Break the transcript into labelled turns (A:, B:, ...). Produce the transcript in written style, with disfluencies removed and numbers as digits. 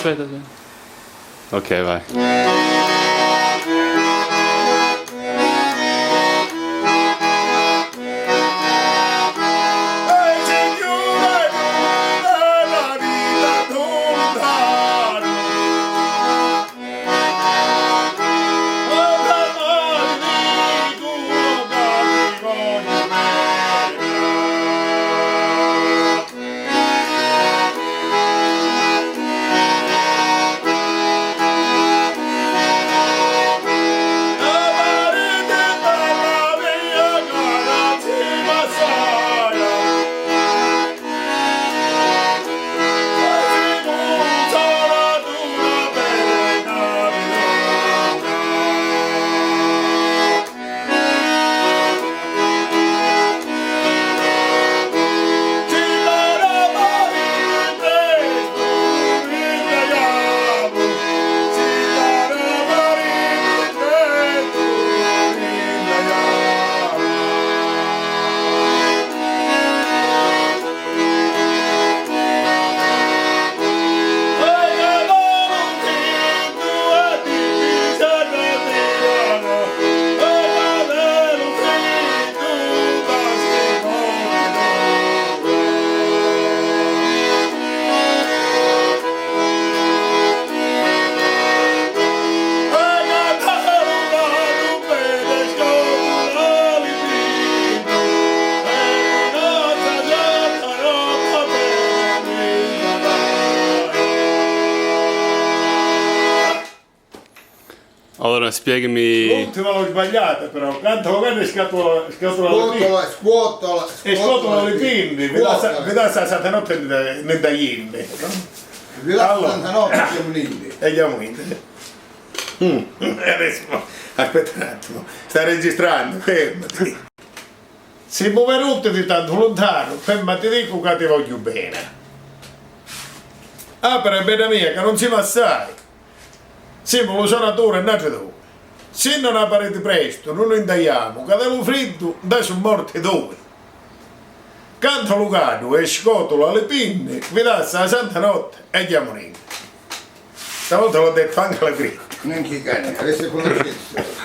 A: aspetta. Ok, vai. Allora spiegami.
B: L'ultima l'ho sbagliata però, tanto bene scatola
C: Scuotola
B: e scotola le pinne, vedete la santa notte ne da inde.
C: Allora, notte siamo lì.
B: E andiamo in. Adesso, aspetta un attimo, sta registrando, fermati. Siamo venuti di tanto lontano, ma ti dico che ti voglio bene. Ah, per bene mia, che non siamo assai. Siamo lo suonatore e nati due. Se non apparete presto, non lo intagliamo, che dello freddo, dai sono morti due. Canto Lucano e scotolo alle pinne, vi dassa la santa notte e andiamo in. Stavolta l'ho detto anche alla prima.
C: Neanche i cani, adesso conoscenza.